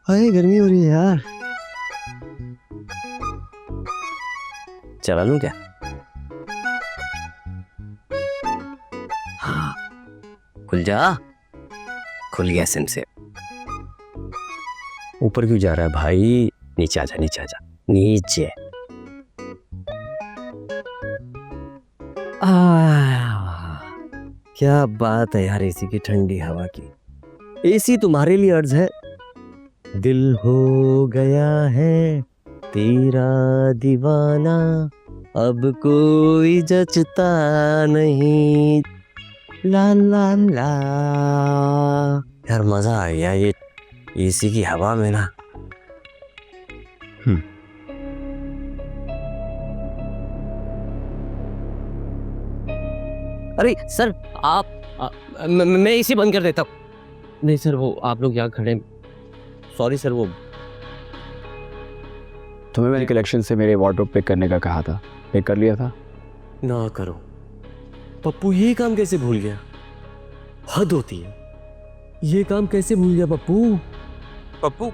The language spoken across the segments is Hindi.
हाय गर्मी हो रही है यार। चला लूं क्या? हाँ, खुल जा। खुल गया सिम से। ऊपर क्यों जा रहा है भाई? नीचे आजा, नीचे आजा, नीचे। क्या बात है यार, एसी की ठंडी हवा की। एसी तुम्हारे लिए अर्ज है। दिल हो गया है तेरा दीवाना, अब कोई जचता नहीं। ला ला ला। यार मजा आ गया ये एसी की हवा में ना। अरे सर मैं एसी बंद कर देता हूँ। नहीं सर, वो आप लोग यहाँ खड़े। Sorry sir. वो तुम्हें मैंने कलेक्शन से मेरे वार्डरोब पिक करने का कहा था, पिक कर लिया था? ना करो पप्पू, ये काम कैसे भूल गया? हद होती है। ये काम कैसे भूल गया पप्पू? पप्पू,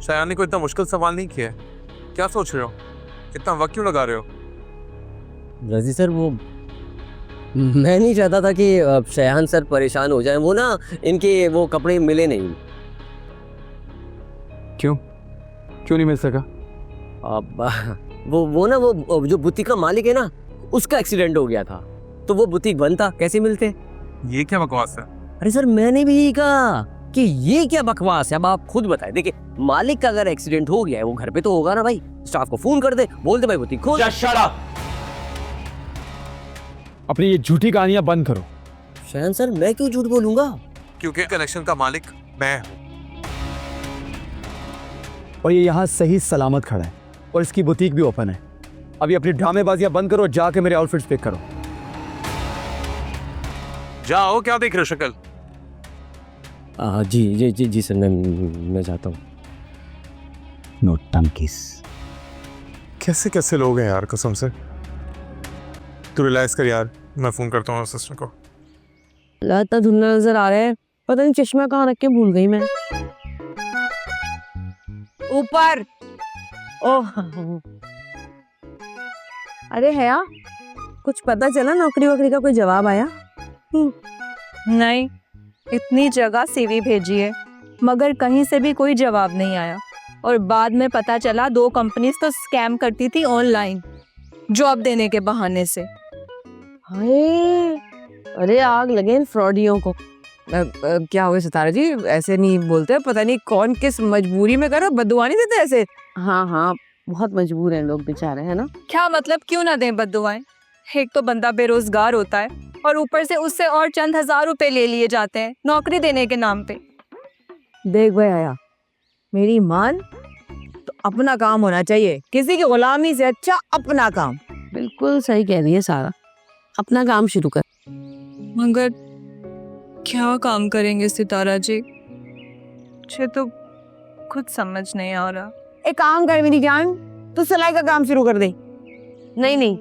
शायान ने कोई इतना मुश्किल सवाल नहीं किया है। क्या सोच रहे हो? इतना वक्त क्यों लगा रहे हो? रजी सर, वो मैं नहीं चाहता था कि शयान सर परेशान हो जाएं। वो ना, इनके वो कपड़े मिले नहीं। क्यों नहीं मिल सका? अब वो ना, वो जो बुटीक का मालिक है ना, उसका एक्सीडेंट हो गया था, तो वो बुटीक बंद था, कैसे मिलते? ये क्या बकवास है? अरे सर, मैंने भी यही कहा कि ये क्या बकवास है। अब आप खुद बताएं। देखिए, मालिक का अगर एक्सीडेंट हो गया है, वो घर पे तो होगा ना भाई। स्टाफ को फोन कर दे, बोल दे भाई बुटीक खोल। अपनी ये झूठी कहानियां बंद करो। शयान सर, मैं क्यों झूठ बोलूंगा? क्योंकि कनेक्शन का मालिक मैं हूँ। और ये यहाँ सही सलामत खड़ा है और इसकी बुटीक भी ओपन है। अभी अपनी ड्रामेबाजियां बंद करो और जाके मेरे आउटफिट्स पिक करो। जाओ, क्या देख रहे हो शक्ल? जी जी जी जी सर, मैं जाता हूँ। नो टंकीस। कैसे कैसे लोग हैं यार, कसम से। तू रिलैक्स कर यार, मैं फोन करता हूँ असिस्टेंट को। इतना धुंधला नजर आ रहा है, पता नहीं चश्मा कहाँ रख के भूल गई मैं। ऊपर। ओह, अरे हया, कुछ पता चला? नौकरी वोकरी का कोई जवाब आया? नहीं, इतनी जगह सीवी भेजी है मगर कहीं से भी कोई जवाब नहीं आया। और बाद में पता चला 2 कंपनीज तो स्कैम करती थी ऑनलाइन जॉब देने के बहाने से। हाय, अरे आग लगे इन फ्रॉडियों को। क्या हुआ सितारा जी? ऐसे नहीं बोलते, पता नहीं कौन किस मजबूरी में करो, बद्दुआ नहीं देते ऐसे। हाँ हाँ, बहुत मजबूर हैं लोग बेचारे, है ना? क्या मतलब, क्यों ना दें बद्दुआएं? एक तो बंदा बेरोजगार होता है और ऊपर से उससे और चंद हजार रुपए ले लिए जाते हैं नौकरी देने के नाम पे। देख भाई आया, मेरी मान तो अपना काम होना चाहिए, किसी की गुलामी से अच्छा अपना काम। बिल्कुल सही कह रही है सारा, अपना काम शुरू कर। मगर क्या काम करेंगे सितारा जी? मुझे तो खुद समझ नहीं आ रहा। एक काम कर मेरी जान, तू सिलाई का काम शुरू कर दे। नहीं,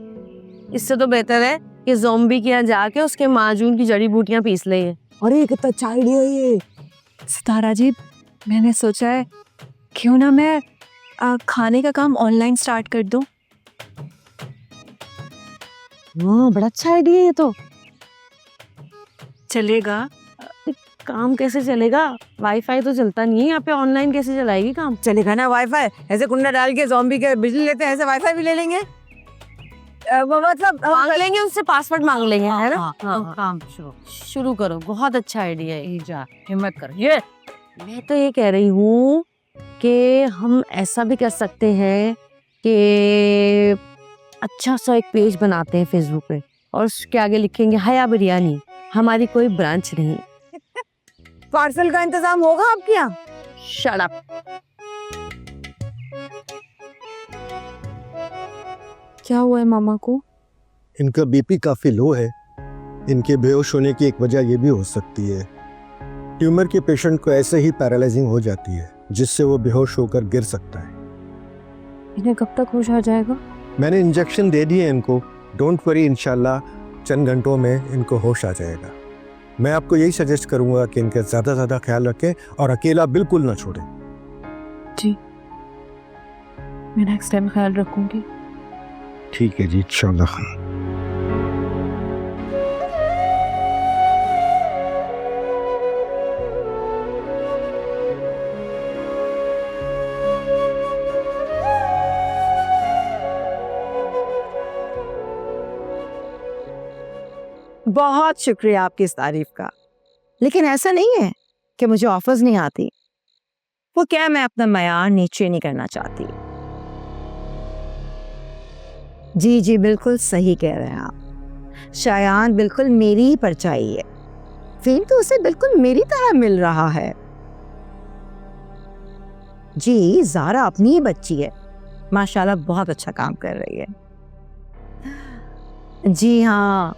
इससे तो बेहतर है कि ज़ॉम्बी के यहाँ जाके उसके माजून की जड़ी बूटियां पीस ले। अरे कितना अच्छा आइडिया है ये। सितारा जी, मैंने सोचा है क्यों ना मैं खाने का काम ऑनलाइन स्टार्ट कर दूं। हाँ, बड़ा अच्छा आइडिया है ये तो। चलेगा? काम कैसे चलेगा? वाईफाई तो चलता नहीं है यहाँ पे, ऑनलाइन कैसे चलाएगी काम? चलेगा ना वाईफाई? ऐसे कुंडा डाल के ज़ॉम्बी के बिजली लेते हैं, ऐसे वाईफाई भी ले लेंगे। वो मतलब मांग लेंगे उससे, पासवर्ड मांग लेंगे, है ना? हाँ, काम शुरू करो, बहुत अच्छा आइडिया है। जा, हिम्मत कर। ये मैं तो ये कह रही हूँ कि हम ऐसा भी कर सकते हैं कि अच्छा सा एक पेज बनाते हैं फेसबुक पे और उसके आगे लिखेंगे हया बिरयानी, हमारी कोई ब्रांच नहीं। पार्सल का इंतजाम होगा आपके यहाँ? Shut up. क्या हुआ है मामा को? इनका बीपी काफी लो है। इनके बेहोश होने की एक वजह यह भी हो सकती है, ट्यूमर के पेशेंट को ऐसे ही पैरालाइजिंग हो जाती है जिससे वो बेहोश होकर गिर सकता है। इन्हें कब तक होश आ जाएगा? मैंने इंजेक्शन दे दिए इनको, डोंट वरी, इंशाल्लाह चंद घंटों में इनको होश आ जाएगा। मैं आपको यही सजेस्ट करूंगा कि इनका ज़्यादा ख्याल रखें और अकेला बिल्कुल ना छोड़ें। जी, मैं नेक्स्ट टाइम ख्याल रखूंगी। ठीक है जी, इंशाल्लाह। बहुत शुक्रिया आपकी इस तारीफ का, लेकिन ऐसा नहीं है कि मुझे ऑफर्स नहीं आती। वो क्या, मैं अपना मयार नीचे नहीं करना चाहती। जी जी, बिल्कुल सही कह रहे हैं आप। शायान बिल्कुल मेरी ही परछाई है। फेम तो उसे बिल्कुल मेरी तरह मिल रहा है। जी, ज़ारा अपनी ही बच्ची है, माशाल्लाह बहुत अच्छा काम कर रही है। जी हाँ,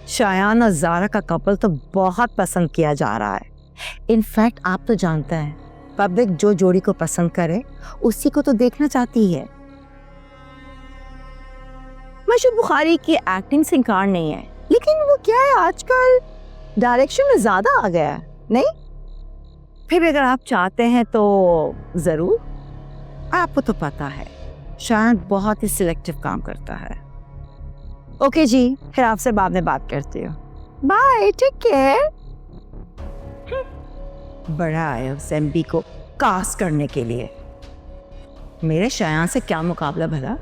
शायान और ज़ारा का कपल तो बहुत पसंद किया जा रहा है। इनफैक्ट आप तो जानते हैं, पब्लिक जो जोड़ी को पसंद करे उसी को तो देखना चाहती है। मशहूर बुखारी की एक्टिंग से इनकार नहीं है, लेकिन वो क्या है, आजकल डायरेक्शन में ज्यादा आ गया है। नहीं, फिर भी अगर आप चाहते हैं तो जरूर। आपको तो पता है शायद बहुत ही सिलेक्टिव काम करता है। ओके जी, फिर आपसे बाद में बात करती हूँ। Bye, take care. बड़ा आया उस एमपी को कास्ट करने के लिए। मेरे शायान से क्या मुकाबला भला।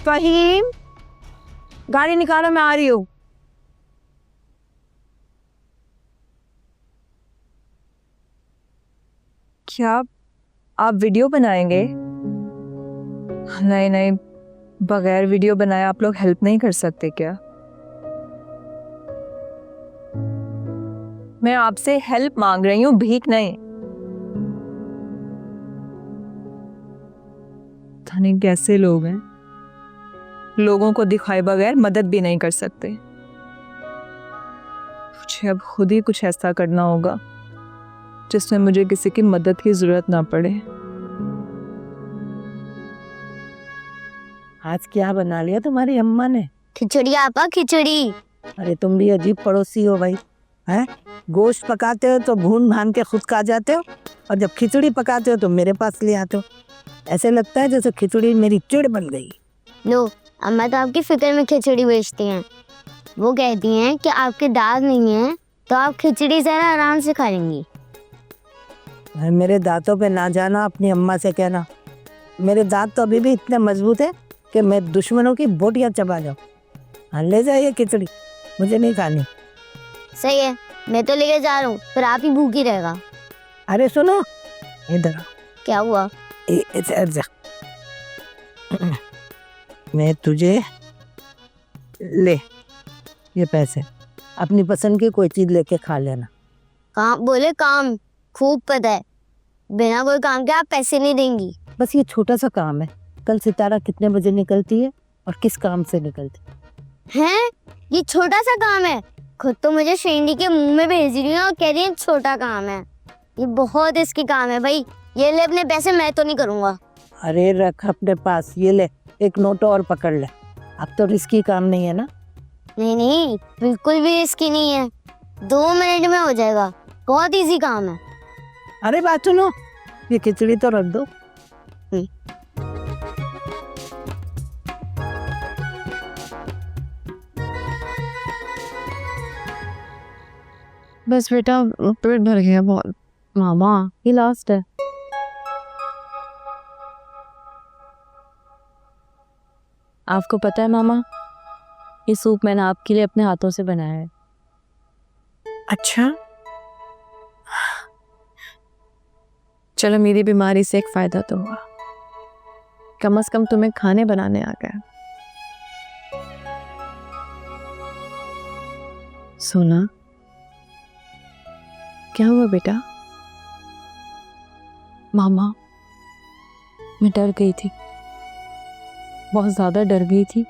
फहीम, गाड़ी निकालो, मैं आ रही हूँ। क्या आप वीडियो बनाएंगे? नहीं नहीं, बगैर वीडियो बनाए आप लोग हेल्प नहीं कर सकते क्या? मैं आपसे हेल्प मांग रही हूँ, भीख नहीं। पता नहीं कैसे लोग हैं, लोगों को दिखाए बगैर मदद भी नहीं कर सकते। मुझे अब खुद ही कुछ ऐसा करना होगा जिसमें मुझे किसी की मदद की जरूरत ना पड़े। आज क्या बना लिया तुम्हारी अम्मा ने? खिचड़ी आपा, खिचड़ी। अरे तुम भी अजीब पड़ोसी हो भाई। हैं, गोश्त पकाते हो तो भून भान के खुद खा जाते हो, और जब खिचड़ी पकाते हो तो मेरे पास ले आते हो। ऐसे लगता है जैसे खिचड़ी मेरी चिड़ बन गई। लो, अम्मा तो आपकी फिक्र में खिचड़ी बेचती हैं। वो कहती हैं कि आपके दांत नहीं है तो आप खिचड़ी जरा आराम से खा लेंगी। मेरे दांतों पे ना जाना, अपनी अम्मा से कहना। मेरे दांत तो अभी भी इतने मजबूत है कि मैं दुश्मनों की बोटियां चबा जाऊं। हाँ, ले जाइए खिचड़ी, मुझे नहीं खानी। सही है, मैं तो लेके जा रहा हूँ, फिर आप ही भूखी रहेगा। अरे सुनो, इधर आओ। क्या हुआ? इधर जा। मैं तुझे ले ये पैसे, अपनी पसंद की कोई चीज लेके खा लेना। काम बोले काम, खूब पता है। बिना कोई काम के आप पैसे नहीं देंगी। बस ये छोटा सा काम है। कल सितारा कितने बजे निकलती है और किस काम से निकलती हैं? ये छोटा सा काम है? खुद तो मुझे शेंडी के मुंह में भेज रही है और कह रही है छोटा काम है। ये बहुत इसकी काम है भाई। ये ले अपने पैसे, मैं तो नहीं करूँगा। अरे रख अपने पास, ये ले एक नोट और पकड़ ले। अब तो रिस्की काम नहीं है ना? नहीं नहीं, बिल्कुल भी इसकी नहीं है। 2 मिनट में हो जाएगा, बहुत इजी काम है। अरे बात सुनो, ये खिचड़ी तो रख दो। बस बेटा, पेट भर गया बहुत। मामा, ये लास्ट है। आपको पता है मामा, ये सूप मैंने आपके लिए अपने हाथों से बनाया है। अच्छा, चलो, मेरी बीमारी से एक फायदा तो हुआ। कम से कम तुम्हें खाने बनाने आ गया। सोना, क्या हुआ बेटा? मामा, मैं डर गई थी, बहुत ज़्यादा डर गई थी।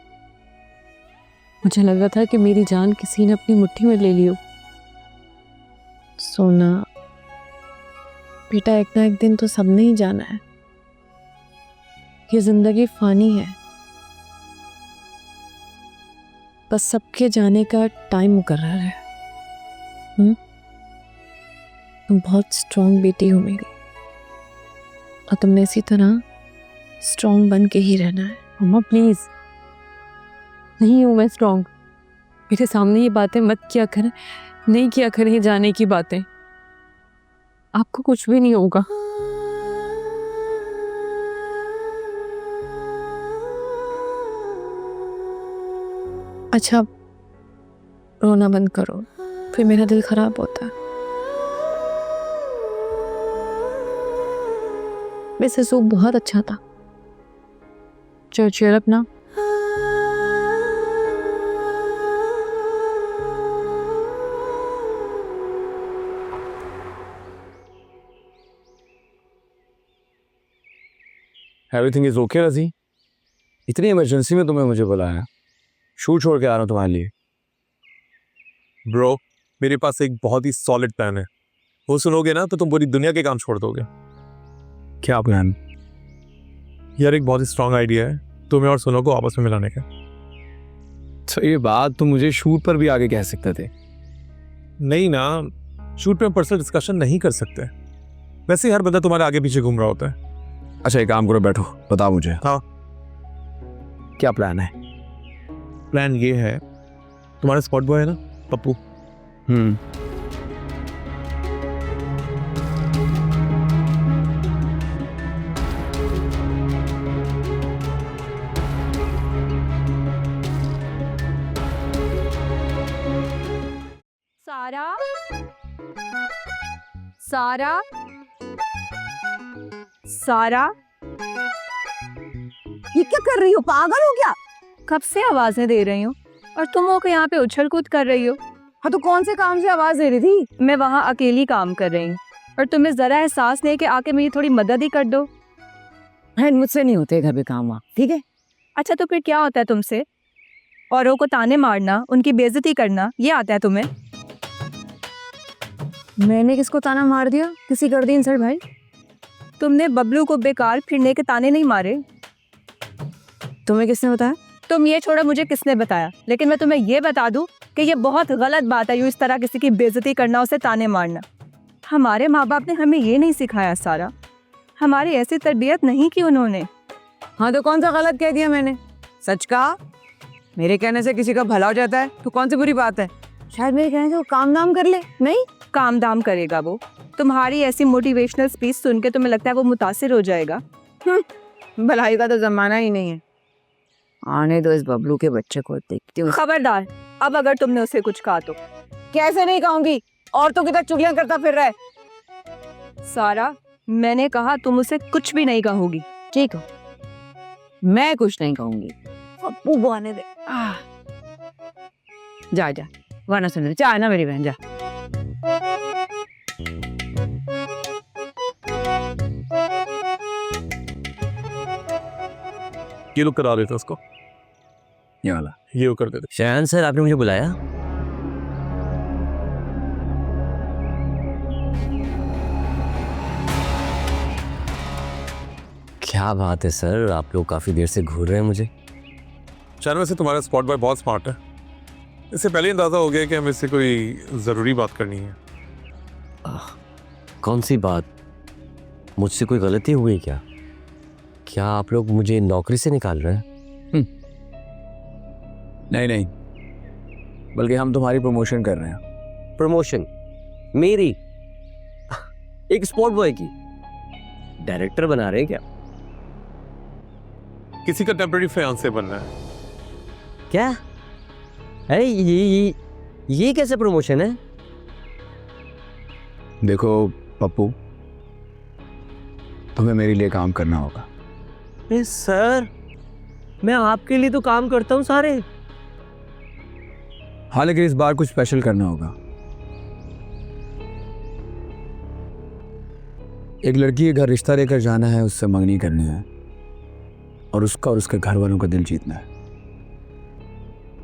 मुझे लगा था कि मेरी जान किसी ने अपनी मुट्ठी में ले ली हो। सोना, बेटा एक ना एक दिन तो सबने ही जाना है। ये जिंदगी फानी है, बस सबके जाने का टाइम मुकर्रर है। तुम बहुत स्ट्रांग बेटी हो मेरी, और तुमने इसी तरह स्ट्रांग बन के ही रहना है। मम्मा प्लीज, नहीं हूं मैं स्ट्रांग। मेरे सामने ये बातें मत किया करें, नहीं किया करें ये जाने की बातें। आपको कुछ भी नहीं होगा। अच्छा रोना बंद करो, फिर मेरा दिल खराब होता है। वैसे सूप बहुत अच्छा था। चेयर अपना। एवरीथिंग इज ओके रजी? इतनी इमरजेंसी में तुम्हें मुझे बुलाया, शूट छोड़ के आ रहा हूँ तुम्हारे लिए। ब्रो, मेरे पास एक बहुत ही सॉलिड प्लान है, वो सुनोगे ना तो तुम पूरी दुनिया के काम छोड़ दोगे। क्या प्लान? यार एक बहुत ही स्ट्रांग आइडिया है तुम्हें और सुनो को आपस में मिलाने का। तो ये बात तुम मुझे शूट पर भी आगे कह सकते थे। नहीं ना, शूट पे हम पर्सनल डिस्कशन नहीं कर सकते। वैसे ही हर बंदा तुम्हारे आगे पीछे घूम रहा होता है। अच्छा एक काम करो, बैठो, बताओ मुझे। हाँ। क्या प्लान है? प्लान ये है, तुम्हारा स्पॉट बॉय है ना पप्पू, सारा, सारा, सारा, ये क्या कर रही हो, पागल हो क्या? कब से आवाजें दे रही हूँ और तुम हो के यहाँ पे उछल कूद कर रही हो। हाँ तो कौन से काम से आवाज दे रही थी? मैं वहाँ अकेली काम कर रही हूँ और तुम्हें जरा एहसास नहीं कि आके मेरी थोड़ी मदद ही कर दो। मुझसे नहीं होते घर पे काम वहाँ, ठीक है? अच्छा तो फिर क्या होता है तुमसे? औरों को ताने मारना, उनकी बेइज्जती करना, ये आता है तुम्हें? मैंने किसको ताना मार दिया? किसी कर दी इंसल्ट भाई? तुमने बबलू को बेकार फिरने के ताने नहीं मारे। तुम्हें किसने बताया? तुम ये छोड़ो मुझे किसने बताया, लेकिन मैं तुम्हें ये बता दूं कि ये बहुत गलत बात है यूँ इस तरह किसी की बेइज्जती करना, उसे ताने मारना। हमारे माँ बाप ने हमें ये नहीं सिखाया सारा, हमारी ऐसी तरबियत नहीं की उन्होंने। हाँ तो कौन सा गलत कह दिया मैंने? सच कहा, मेरे कहने से किसी का भला हो जाता है तो कौन सी बुरी बात है? शायद मेरे कहने से वो काम दाम कर ले। नहीं काम दाम करेगा वो? तुम्हारी ऐसी मोटिवेशनल स्पीच सुन के तुम्हें लगता है वो मुतासिर हो जाएगा? भलाई का तो जमाना ही नहीं है। आने दो इस बबलू के बच्चे को, देखती हूँ। खबरदार, अब अगर तुमने उसे कुछ कहा तो। कैसे नहीं कहूंगी, औरतों की तरह चुगलियां करता फिर रहा है। सारा, मैंने कहा तुम उसे कुछ भी नहीं कहोगी। ठीक हो, मैं कुछ नहीं कहूंगी। पप्पू को आने दे। जा जा, वरना सुन चाह ना मेरी बहन, जा। ये लोग करा देते उसको, ये वाला। ये वो कर देते। शयान सर, आपने मुझे बुलाया? क्या बात है सर, आप लोग काफी देर से घूर रहे हैं मुझे। चैनल में से तुम्हारा स्पॉट बॉय बहुत स्मार्ट है, इससे पहले अंदाजा हो गया कि हमें इससे कोई ज़रूरी बात करनी है। कौन सी बात? मुझसे कोई गलती हुई क्या? क्या आप लोग मुझे नौकरी से निकाल रहे हैं? नहीं नहीं, बल्कि हम तुम्हारी प्रमोशन कर रहे हैं। प्रमोशन? मेरी? एक स्पॉट बॉय की? डायरेक्टर बना रहे हैं क्या? किसी का टेम्पररी फियांसे बनना है। क्या? अरे ये कैसे प्रमोशन है? देखो पप्पू, तुम्हें मेरे लिए काम करना होगा। अरे सर, मैं आपके लिए तो काम करता हूँ सारे। हाँ लेकिन इस बार कुछ स्पेशल करना होगा। एक लड़की के घर रिश्ता लेकर जाना है, उससे मंगनी करनी है और उसका और उसके घर वालों का दिल जीतना है।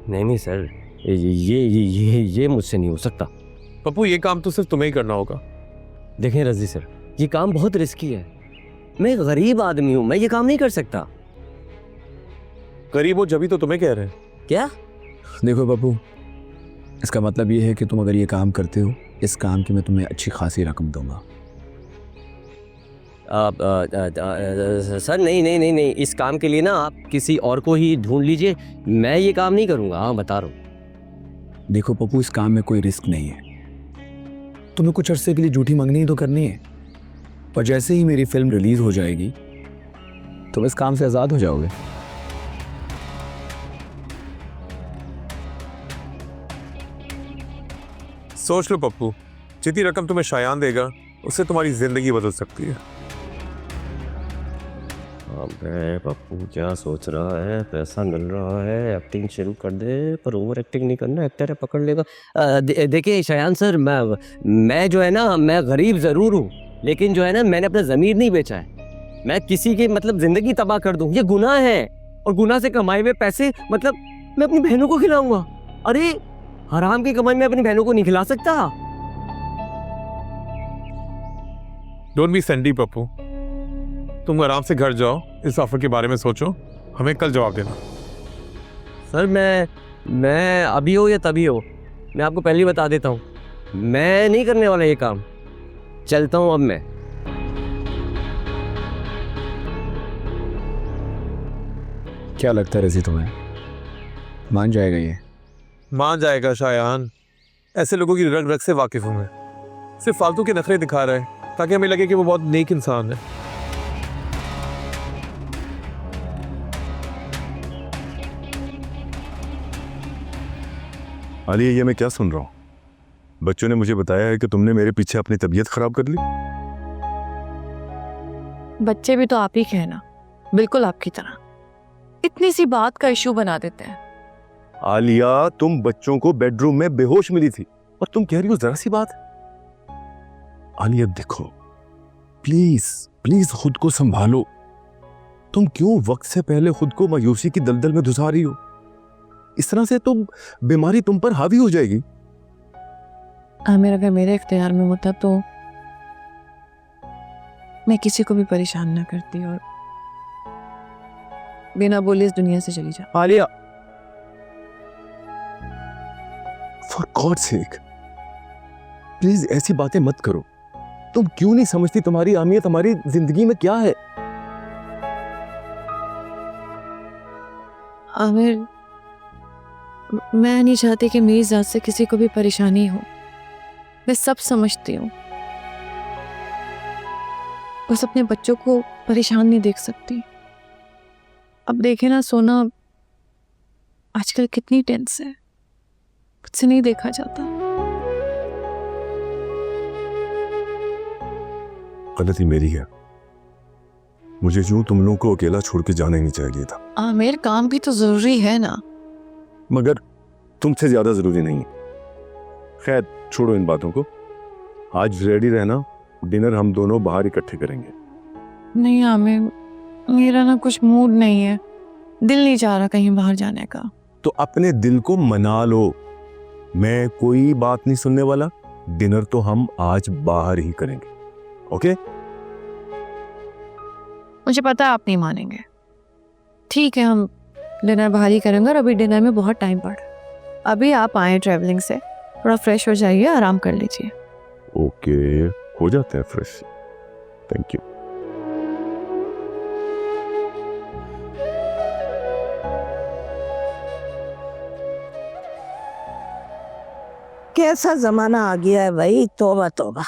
नहीं सर, ये मुझसे नहीं हो सकता। पप्पू, ये काम तो सिर्फ तुम्हें ही करना होगा। देखें रजी सर, ये काम बहुत रिस्की है। मैं गरीब आदमी हूँ, मैं ये काम नहीं कर सकता। गरीब हो जभी तो तुम्हें कह रहे हैं। क्या? देखो पप्पू, इसका मतलब ये है कि तुम अगर ये काम करते हो, इस काम की मैं तुम्हें अच्छी खासी रकम दूंगा। सर नहीं नहीं नहीं नहीं, इस काम के लिए ना आप किसी और को ही ढूंढ लीजिए, मैं ये काम नहीं करूँगा। हाँ बता रहा हूँ। देखो पप्पू, इस काम में कोई रिस्क नहीं है। तुम्हें कुछ अरसे के लिए झूठी मंगनी ही तो करनी है, और जैसे ही मेरी फिल्म रिलीज हो जाएगी तुम इस काम से आज़ाद हो जाओगे। सोच लो पप्पू, जितनी रकम तुम्हें शायान देगा उससे तुम्हारी जिंदगी बदल सकती है। अबे पप्पू क्या सोच रहा है? पैसा मिल रहा है, एक्टिंग शुरू कर दे, पर ओवर एक्टिंग नहीं करना, एक्टर है पकड़ लेगा। देखिए शायान सर, मैं जो है ना, मैं गरीब ज़रूर हूँ, लेकिन जो है ना, मैंने अपना ज़मीर नहीं बेचा है। मैं किसी की मतलब ज़िंदगी तबाह कर दूँ, ये गुनाह है, और गुनाह से कमाए हुए पैसे मतलब मैं अपनी बहनों को खिलाऊंगा। अरे हराम की कमाई मैं अपनी बहनों को नहीं खिला सकता। डोंट बी सेंडी पप्पू, तुम आराम से घर जाओ, इस ऑफर के बारे में सोचो, हमें कल जवाब देना। सर मैं अभी हो या तभी हो, मैं आपको पहले ही बता देता हूँ, मैं नहीं करने वाला ये काम। चलता हूँ अब मैं। क्या लगता है रजी तुम्हें, मान जाएगा ये? मान जाएगा शायान, ऐसे लोगों की रग रग से वाकिफ हूं मैं। सिर्फ फालतू के नखरे दिखा रहा है ताकि हमें लगे कि वो बहुत नेक इंसान है। आलिया, ये मैं क्या सुन रहा हूँ? बच्चों ने मुझे बताया है कि तुमने मेरे पीछे अपनी तबीयत खराब कर ली। बच्चे भी तो आप ही के हैं ना, बिल्कुल आपकी तरह। इतनी सी बात का इशू बना देते हैं। आलिया, तुम बच्चों को बेडरूम में बेहोश मिली थी और तुम कह रही हो जरा सी बात। आलिया देखो, प्लीज प्लीज खुद को संभालो। तुम क्यों वक्त से पहले खुद को मायूसी की दलदल में धुसा रही हो? इस तरह से तो बीमारी तुम पर हावी हो जाएगी। आमिर, अगर मेरे इख्तियार में होता तो मैं किसी को भी परेशान ना करती और बिना बोले इस दुनिया से चली जाती। Alia, for God sake please ऐसी बातें मत करो। तुम क्यों नहीं समझती तुम्हारी अहमियत हमारी जिंदगी में क्या है? आमिर, मैं नहीं चाहती कि मेरी जात से किसी को भी परेशानी हो। मैं सब समझती हूँ, बस अपने बच्चों को परेशान नहीं देख सकती। अब देखे ना सोना आजकल कितनी टेंस है, मुझसे नहीं देखा जाता। गलती मेरी है, मुझे यूं तुम लोगों को अकेला छोड़ के जाना ही नहीं चाहिए था। आमिर, काम भी तो जरूरी है ना। मगर तुमसे ज्यादा जरूरी नहीं है। खैर छोड़ो इन बातों को, आज रेडी रहना, डिनर हम दोनों बाहर इकट्ठे करेंगे। नहीं आमिर, मेरा ना कुछ मूड नहीं है, दिल नहीं चाह रहा कहीं बाहर जाने का। तो अपने दिल को मना लो, मैं कोई बात नहीं सुनने वाला। डिनर तो हम आज बाहर ही करेंगे, ओके? मुझे पता है आप नहीं मानेंगे। ठीक है, हम डिनर बाहर ही करेंगे और अभी डिनर में बहुत टाइम पड़ा। अभी आप आए ट्रैवलिंग से, थोड़ा फ्रेश हो जाइए, आराम कर लीजिए। ओके, हो जाते हैं फ्रेश। Thank you. कैसा जमाना आ गया है भाई, तौबा तौबा।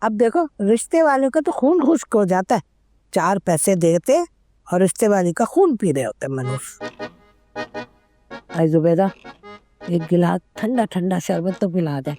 अब देखो, रिश्ते वाले का तो खून खुश्क हो जाता है, 4 पैसे देते और रिश्ते वाले का खून पी रहे होते मनुष्य। आई जुबैदा, एक गिलास ठंडा ठंडा शरबत तो पिला दे,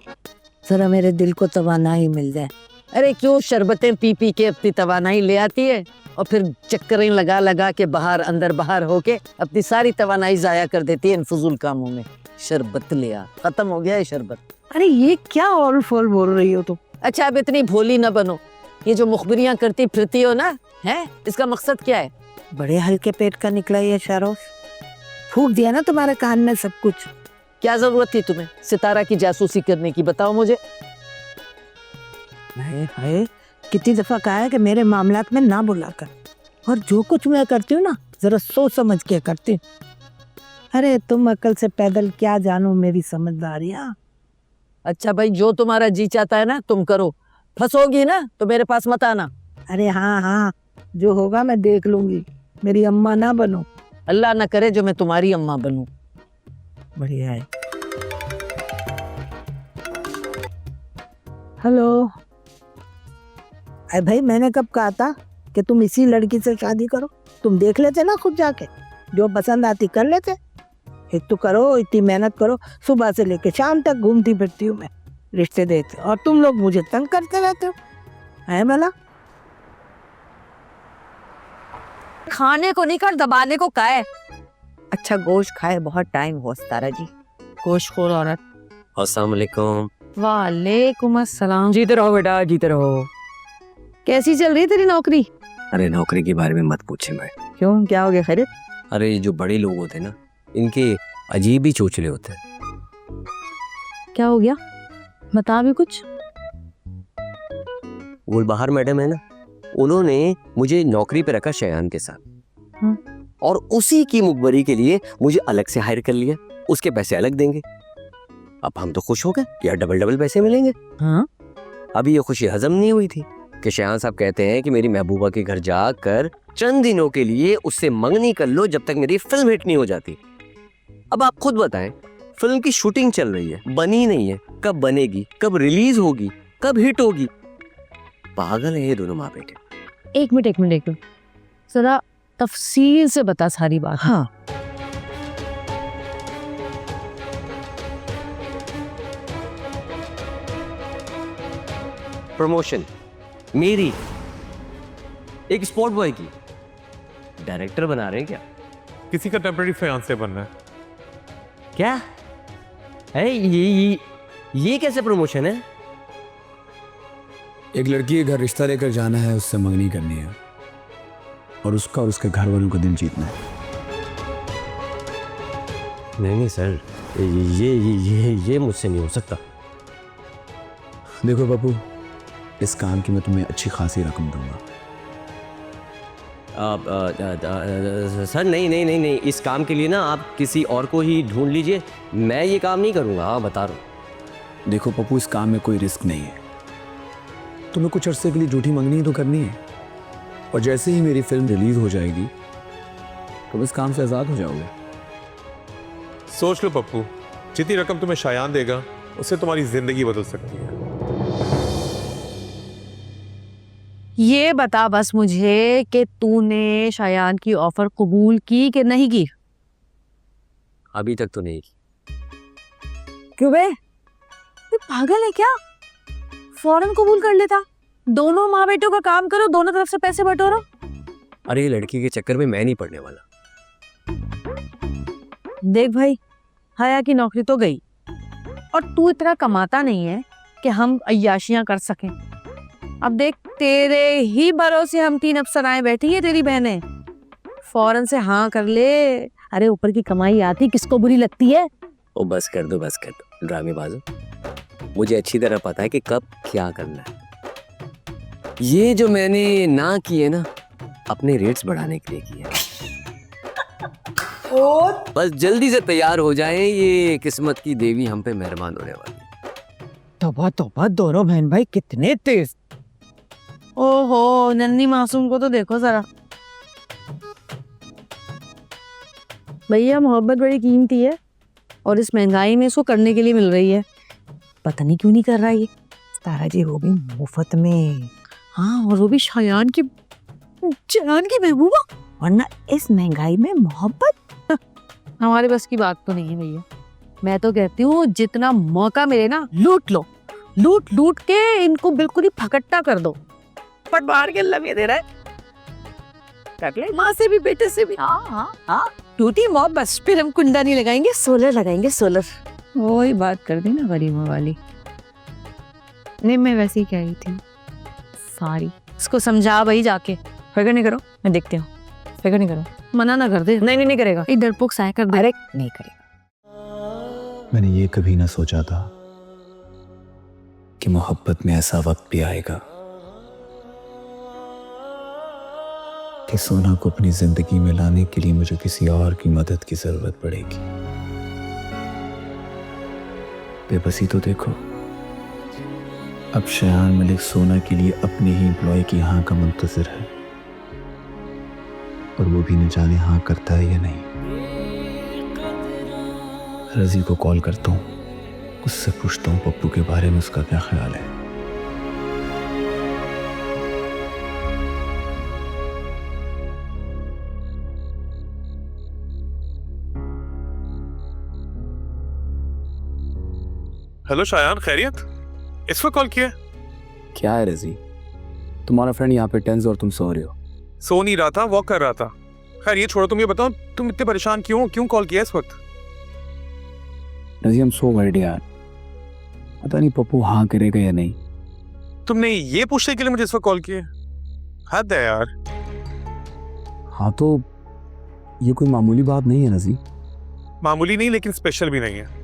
जरा मेरे दिल को तवानाई मिल जाए। अरे क्यों शरबतें पी पी के अपनी तवानाई ले आती है और फिर चक्करें लगा लगा के बाहर अंदर बाहर होके अपनी सारी तवानाई जाया कर देती है इन फजूल कामों में। शरबत लिया, खत्म हो गया है शरबत। अरे ये क्या ऑल फोल बोल रही हो तुम? अच्छा अब इतनी भोली ना बनो, ये जो मुखबिरियां करती फिरती हो ना, है इसका मकसद क्या है? बड़े हल्के पेट का निकला ये शारोश, फूंक दिया ना तुम्हारे कान में सब कुछ। क्या जरूरत थी तुम्हें सितारा की जासूसी करने की, बताओ मुझे। हाय हाय, कितनी दफा कहा है कि मेरे मामलात में ना बुला कर, और जो कुछ मैं करती हूँ ना जरा सोच समझ के करती हूँ। अरे तुम अकल से पैदल क्या जानो मेरी समझदारियाँ। अच्छा भाई, जो तुम्हारा जी चाहता है ना तुम करो, फंसोगी ना तो मेरे पास मत आना। अरे हाँ हाँ, जो होगा मैं देख लूंगी, मेरी अम्मा ना बनो। अल्लाह ना करे जो मैं तुम्हारी अम्मा बनूं। बढ़िया है। हेलो। अरे भाई, मैंने कब कहा था कि तुम इसी लड़की से शादी करो? तुम देख लेते ना खुद जाके, जो पसंद आती कर लेते। एक तो करो, इतनी मेहनत करो, सुबह से लेके शाम तक घूमती फिरती हूँ मैं रिश्ते देते, और तुम लोग मुझे तंग करते रहते हो, है भला? खाने को नहीं कर दबाने को का है। अच्छा गोश्त खाए बहुत टाइम हो तारा जी। गोश्तखोर औरत। अस्सलाम वालेकुम। वालेकुम अस्सलाम। जीते रहो बेटा, जीते रहो। कैसी चल रही है तेरी नौकरी? अरे नौकरी के बारे में मत पूछे मैं। क्यों, क्या हो गया? खैरियत? अरे ये जो बड़े लोग होते हैं ना, इनके अजीब ही चोचले होते हैं। क्या हो गया, बता भी कुछ। गुलबहार मैडम है ना, उन्होंने मुझे नौकरी पे रखा शयान के साथ, और उसी की मुखबरी के लिए मुझे अलग से हायर कर लिया। उसके पैसे अलग देंगे। अब हम तो खुश हो गए, यार डबल डबल पैसे मिलेंगे। हाँ? अभी ये खुशी हजम नहीं हुई थी कि शयान साहब कहते हैं कि मेरी महबूबा के घर जाकर चंद दिनों के लिए उससे मंगनी कर लो जब तक मेरी फिल्म हिट नहीं हो जाती। अब आप खुद बताएं, फिल्म की शूटिंग चल रही है, बनी नहीं है, कब बनेगी, कब रिलीज होगी, कब हिट होगी? पागल है ये दोनों माँ बेटे। एक मिनट, जरा तफसील से बता सारी बात। हाँ, प्रमोशन मेरी, एक स्पोर्ट बॉय की, डायरेक्टर बना रहे हैं क्या? किसी का टेम्पररी फियांसे बनना है। क्या है ये कैसे प्रमोशन है? एक लड़की के घर रिश्ता लेकर जाना है, उससे मंगनी करनी है, और उसका और उसके घर वालों का दिल जीतना है। नहीं सर, ये मुझसे नहीं हो सकता। देखो पप्पू, इस काम की मैं तुम्हें अच्छी खासी रकम दूंगा। सर नहीं, इस काम के लिए ना आप किसी और को ही ढूंढ लीजिए, मैं ये काम नहीं करूँगा। हाँ बता रहा हूँ। देखो पप्पू, इस काम में कोई रिस्क नहीं है। तुम्हें कुछ अरसे के लिए झूठी मंगनी ही तो करनी है, और जैसे ही मेरी फिल्म रिलीज हो जाएगी तुम इस काम से आज़ाद हो जाओगे। सोच लो पप्पू, जितनी रकम तुम्हें शायान देगा उससे तुम्हारी जिंदगी बदल सकती है। ये बता बस मुझे कि तूने शायान की ऑफर कबूल की कि नहीं की? अभी तक तो नहीं। क्यों बे, तू पागल है क्या? फौरन कबूल कर लेता। दोनों माँ बेटों का काम करो, दोनों तरफ से पैसे बटोरो। अरे ये लड़की के चक्कर में मैं नहीं पड़ने वाला। देख भाई, हया की नौकरी तो गई, और तू इतना कमाता नहीं है कि हम अय्याशियां कर सकें। अब देख, तेरे ही भरोसे हम 3 अफसराएं बैठी है, तेरी बहनें। फौरन से हाँ कर ले। अरे ऊपर की कमाई आती किसको बुरी लगती है? ओ बस कर दो ड्रामेबाजो। मुझे अच्छी तरह पता है कि कब क्या करना है। ये जो मैंने ना की है ना, अपने रेट्स बढ़ाने के लिए की है। बस जल्दी से तैयार हो जाए, ये किस्मत की देवी हम पे मेहरबान होने वाली। तौबा, दोनों बहन भाई कितने तेज। ओहो, नन्ही मासूम को तो देखो जरा। भैया, मोहब्बत बड़ी कीमती है, और इस महंगाई में इसको करने के लिए मिल रही है। पता नहीं क्यों नहीं कर रहा ये। तारा जी, वो भी मुफ्त में। हाँ, और वो भी शायान की जान की महबूबा। वरना इस महंगाई में मोहब्बत हमारे बस की बात तो नहीं है भैया। मैं तो कहती हूँ जितना मौका मिले ना लूट लो, लूट के इनको बिल्कुल ही फकट्टा कर दो। पट बाहर के लगे दे रहा है। माँ से भी बेटे से भी। हाँ, टूटी मौत बस। फिर हम कुंडा नहीं लगाएंगे, सोलर लगाएंगे, सोलर। वही बात कर दी ना गरीबों वाली। नहीं, मैं वैसे ही कह रही थी। सारी इसको समझा भाई जाके। फिक्र नहीं करो, मैं देखती हूँ। फिक्र नहीं करो। मना ना कर दे। नहीं करेगा। ये डरपोक साय कर दे। अरे नहीं करेगा। मैंने ये कभी ना सोचा था कि मोहब्बत में ऐसा वक्त भी आएगा कि सोना को अपनी जिंदगी में लाने के लिए मुझे किसी और की मदद की जरूरत पड़ेगी। बेबसी तो देखो, अब शयान मलिक सोना के लिए अपने ही एम्प्लॉय की हाँ का मुंतजिर है, और वो भी न जाने हाँ करता है या नहीं। रजी को कॉल करता हूँ, उससे पूछता हूँ पप्पू के बारे में उसका क्या ख्याल है। हेलो शायान, खैरियत? इस वक्त कॉल किया? क्या है रजी, तुम्हारा फ्रेंड यहाँ पे टेंस और तुम सो रहे हो। सो नहीं रहा था, वॉक कर रहा था। खैर ये छोड़ो, तुम ये बताओ तुम इतने परेशान क्यों कॉल किया इस वक्त? रजी हम सो वर्ड यार, पता नहीं पप्पू हाँ करेगा या नहीं। तुमने ये पूछने के लिए मुझे इस वक्त कॉल किया? हद है यार। हाँ तो ये कोई मामूली बात नहीं है रजी। मामूली नहीं लेकिन स्पेशल भी नहीं है।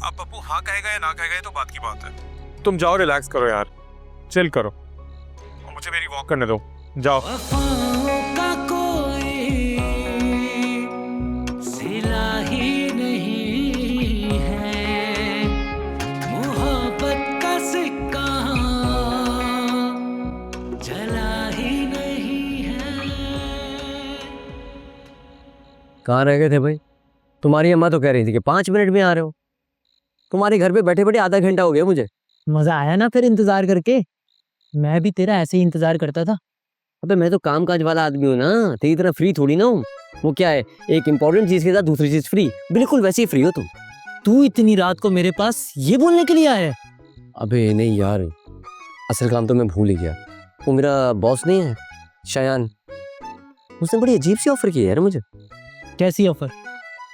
अब पप्पू हाँ कहेगा या ना कहेगा ये तो बात की बात है। तुम जाओ, रिलैक्स करो यार, चिल करो और मुझे मेरी वॉक करने दो। जाओ। कहाँ रह गए थे भाई? तुम्हारी अम्मा तो कह रही थी कि 5 मिनट में आ रहे हो। तुम्हारे घर पे बैठे बैठे आधा घंटा हो गया मुझे। मजा आया ना फिर इंतजार करके? मैं भी तेरा ऐसे ही इंतजार करता था। अबे मैं तो काम काज वाला आदमी हूँ ना, तेरी तरह फ्री थोड़ी ना हूँ। वो क्या है, एक इंपॉर्टेंट चीज के साथ दूसरी चीज फ्री, बिल्कुल वैसे ही फ्री हो तुम। तू इतनी रात को मेरे पास ये बोलने के लिए आया है? अबे नहीं यार, असल काम तो मैं भूल ही गया। वो मेरा बॉस नहीं है शयान, उसने बड़ी अजीब सी ऑफर की है यार मुझे। कैसी ऑफर?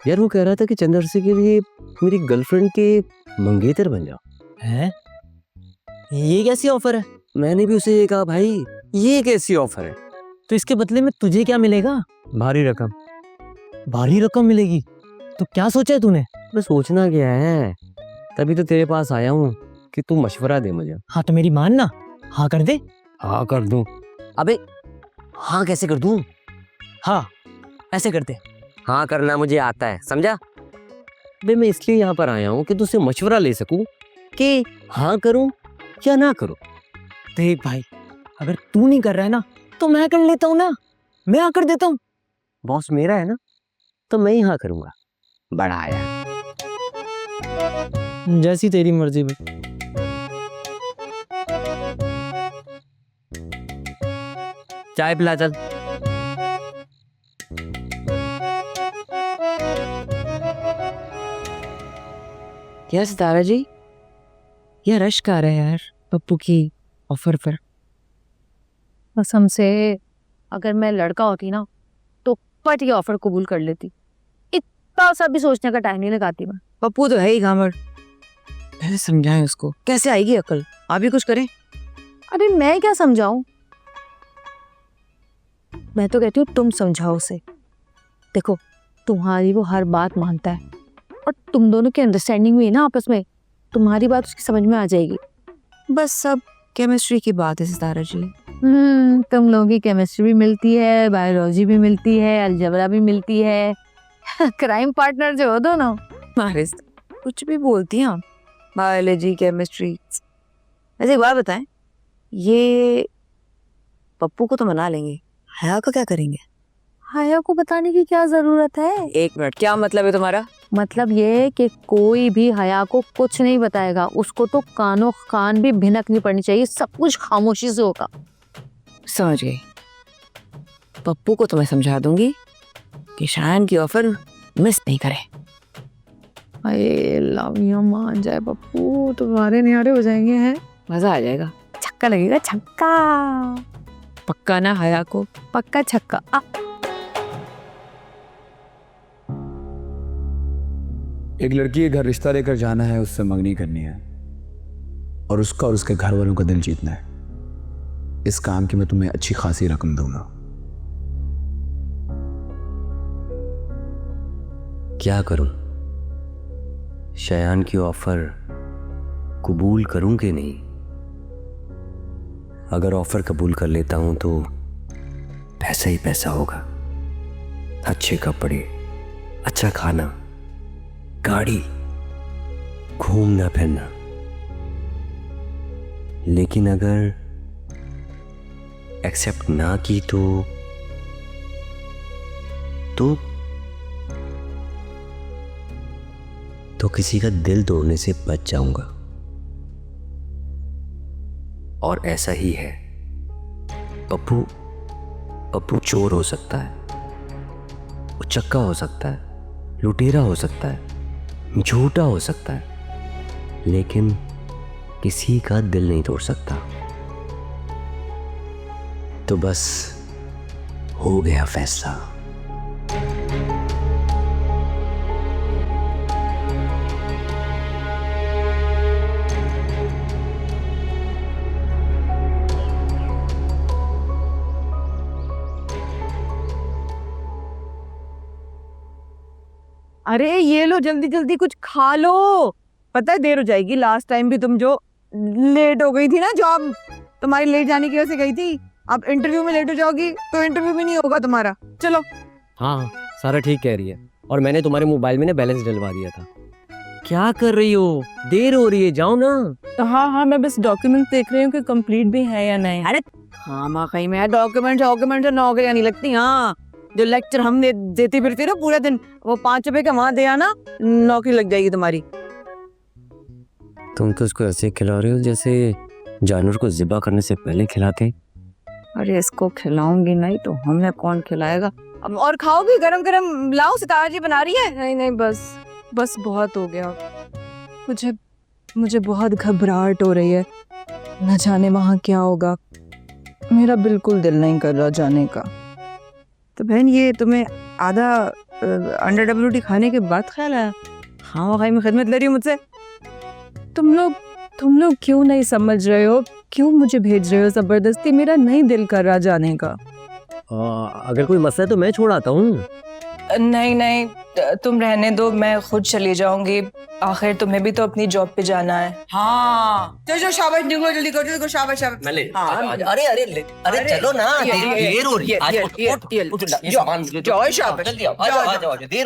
यार वो कह रहा था कि चंद्रसी के लिए मेरी गर्लफ्रेंड के मंगेतर बन जाओ। है? ये कैसी ऑफर है? मैंने भी उसे ये कहा, भाई ये कैसी ऑफर है? तो इसके बदले में तुझे क्या मिलेगा? भारी रकम। भारी रकम मिलेगी? तो क्या सोचा है तूने? मैं सोचना क्या है, तभी तो तेरे पास आया हूँ कि तू मशवरा दे मुझे। हाँ तो मेरी मान ना, हाँ कर दे। हाँ कर दूं? अबे हाँ कैसे कर दूं? हाँ ऐसे करते। हाँ करना मुझे आता है, समझा? बे मैं इसलिए यहाँ पर आया हूँ कि तुझसे मशवरा ले सकूं कि हाँ करूं या ना करूं। देख भाई, अगर तू नहीं कर रहा है ना तो मैं कर लेता हूँ ना, मैं हाँ कर देता हूँ। बॉस मेरा है ना, तो मैं ही हाँ करूंगा। बड़ा आया। जैसी तेरी मर्जी में। चाय पिला चल। क्या सितारा जी, ये रश्क आ रहा है यार पप्पू की ऑफर पर। कसम से अगर मैं लड़का होती ना तो पट ये ऑफर कबूल कर लेती। इतना सा भी सोचने का टाइम नहीं लगाती मैं। पप्पू तो है ही घामड़, पहले समझाएं उसको, कैसे आएगी अकल? आप भी कुछ करें। अरे मैं क्या समझाऊं, मैं तो कहती हूँ तुम समझाओ उसे। देखो तुम्हारी वो हर बात मानता है और तुम दोनों की अंडरस्टैंडिंग हुई ना आपस में, तुम्हारी बात उसकी समझ में आ जाएगी। बस सब केमिस्ट्री की बात है सितारा जी। तुम लोगों की केमिस्ट्री भी मिलती है, बायोलॉजी भी मिलती है, अलजबरा भी मिलती है। क्राइम पार्टनर जो हो दोनों। मारिस कुछ भी बोलती हैं आप, बायोलॉजी केमिस्ट्री। वैसे एक बात बताएं, ये पप्पू को तो मना लेंगे, हया को क्या करेंगे? हाया को बताने की क्या जरूरत है? 1 मिनट, क्या मतलब है तुम्हारा? मतलब ये कि कोई भी हया को कुछ नहीं बताएगा, उसको तो कानों कान भी भिनक नहीं पड़नी चाहिए, सब कुछ खामोशी से होगा। समझ गई। पप्पू को तो मैं समझा दूंगी कि शायन की ऑफर मिस नहीं करे। अरे लामिया मान जाए पप्पू, तुम्हारे नियारे हो जाएंगे हैं। मजा आ जाएगा, छक्का लगेगा, छक्का। पक्का ना हया को? पक्का छक्का। एक लड़की के घर रिश्ता लेकर जाना है, उससे मंगनी करनी है और उसका और उसके घर वालों का दिल जीतना है। इस काम की मैं तुम्हें अच्छी खासी रकम दूंगा। क्या करूं? शयान की ऑफर कबूल करूं कि नहीं? अगर ऑफर कबूल कर लेता हूं तो पैसा ही पैसा होगा, अच्छे कपड़े, अच्छा खाना, गाड़ी, घूमना फिरना। लेकिन अगर एक्सेप्ट ना की तो किसी का दिल तोड़ने से बच जाऊंगा। और ऐसा ही है। पप्पू चोर हो सकता है, उचक्का हो सकता है, लुटेरा हो सकता है, झूठा हो सकता है, लेकिन किसी का दिल नहीं तोड़ सकता। तो बस हो गया फैसला। अरे ये लो, जल्दी जल्दी कुछ खा लो, पता है देर हो जाएगी। लास्ट टाइम भी तुम जो लेट हो गई थी ना, जॉब तुम्हारी लेट जाने की वजह से गई थी, अब इंटरव्यू में लेट हो जाओगी तो इंटरव्यू भी नहीं होगा तुम्हारा। चलो। हाँ, सारा ठीक कह रही है। और मैंने तुम्हारे मोबाइल में ना बैलेंस डलवा दिया था। क्या कर रही हो? देर हो रही है, जाओ ना। हाँ, मैं बस डॉक्यूमेंट देख रही हूँ कि कंप्लीट भी है या नहीं। अरे हाँ माँ, कहीं में डॉक्यूमेंट से नौकरियां नहीं लगती। हाँ, जो लेक्चर हम देती फिरती ना पूरे दिन, वो 5 रुपए का वहां दे आना, नौकरी लग जाएगी तुम्हारी। तुम तो उसको ऐसे खिला रहे हो जैसे जानवर को ज़िबा करने से पहले खिलाते। अरे इसको खिलाऊंगी नहीं तो हमें कौन खिलाएगा? अब और खाओगी? गरम गरम लाओ, सितारा जी बना रही है। नहीं, बस बहुत हो गया। मुझे बहुत घबराहट हो रही है, न जाने वहाँ क्या होगा। मेरा बिल्कुल दिल नहीं कर रहा जाने का। तो बहन, ये तुम्हें आधा अंडर डब्ल्यूटी खाने के बाद ख्याल आया? हाँ, वहाँ में खिदमत ले रही हो मुझसे। तुम लोग क्यों नहीं समझ रहे हो? क्यों मुझे भेज रहे हो जबरदस्ती? मेरा नहीं दिल कर रहा जाने का। अगर कोई मसला है तो मैं छोड़ आता हूँ। नहीं, तुम रहने दो, मैं खुद चली जाऊंगी। आखिर तुम्हें भी तो अपनी जॉब पे जाना है। हाँ, चलो शाबाश, निकलो जल्दी करो, शाबाश। अरे चलो ना, देर हो रही है। देर हो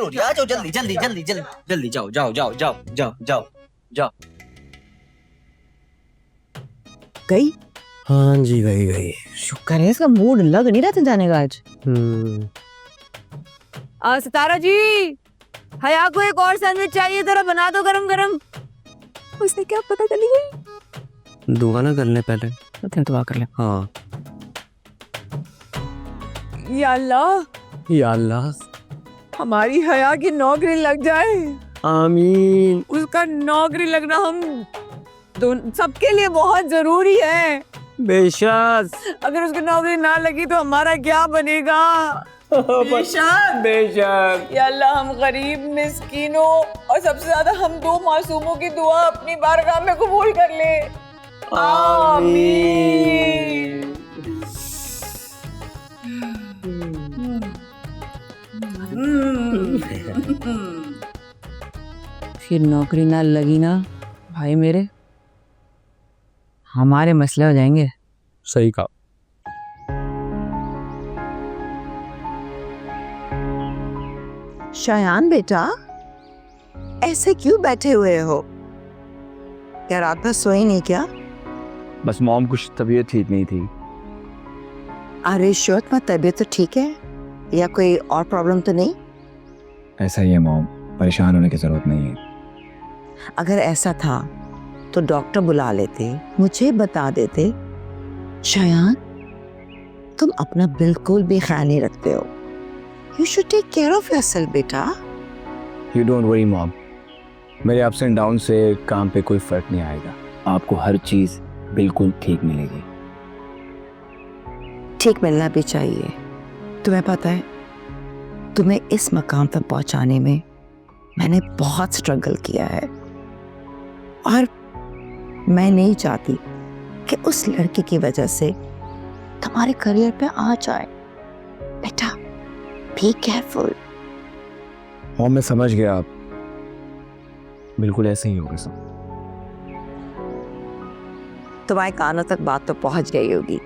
रही है, जल्दी जाओ। गई? हाँ जी, गई। शुक्र है, इसका मूड लग नहीं रहा था जाने का आज। सितारा जी, हया को एक और सैंडविच चाहिए, जरा बना दो गरम गरम। उसने क्या पता चली गई? दुआ ना कर ले पहले। दुआ कर ले। हाँ। या अल्लाह, हमारी हया की नौकरी लग जाए। आमीन। उसका नौकरी लगना हम सबके लिए बहुत जरूरी है। बेशक। अगर उसकी नौकरी ना लगी तो हमारा क्या बनेगा? बेशक। या अल्लाह, हम गरीब मिस्कीनों और सबसे ज्यादा हम 2 मासूमों की दुआ अपनी बारगाह में कबूल कर ले। आमीन। फिर नौकरी ना लगी ना भाई मेरे, हमारे मसले हो जाएंगे। सही कहा। शायान बेटा, ऐसे क्यों बैठे हुए हो? क्या रात भर सोई नहीं क्या? बस मॉम, कुछ तबीयत ठीक नहीं थी। अरे श्योर, तुम्हारी तबीयत तो ठीक है या कोई और प्रॉब्लम तो नहीं? ऐसा ही है मॉम, परेशान होने की जरूरत नहीं है। अगर ऐसा था तो डॉक्टर बुला लेते, मुझे बता देते। शायान, तुम अपना बिल्कुल भी ख्याल नहीं रखते हो। You should take care of yourself, बेटा। You don't worry मॉम, मेरे अप्स एंड डाउन से काम पे कोई फर्क नहीं आएगा। आपको हर चीज बिल्कुल ठीक मिलेगी। ठीक मिलना भी चाहिए। तुम्हें पता है, तुम्हें इस मकाम तक पहुंचाने में मैंने बहुत स्ट्रगल किया है, और मैं नहीं चाहती कि उस लड़के की वजह से तुम्हारे करियर पे आ जाए। बेटा, बी केयरफुल। मॉम, मैं समझ गया, आप बिल्कुल ऐसे ही होगा सब। तुम्हारे कानों तक बात तो पहुंच गई होगी।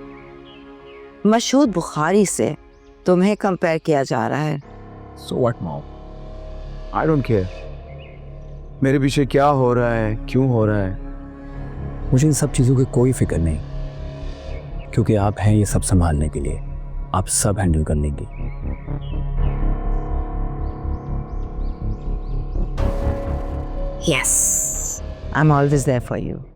मशहूर बुखारी से तुम्हें कंपेयर किया जा रहा है। So what mom, I don't care मेरे पीछे क्या हो रहा है, क्यों हो रहा है, मुझे इन सब चीज़ों की कोई फिक्र नहीं, क्योंकि आप हैं ये सब संभालने के लिए, आप सब हैंडल कर लेंगी। Yes, I'm always there for you.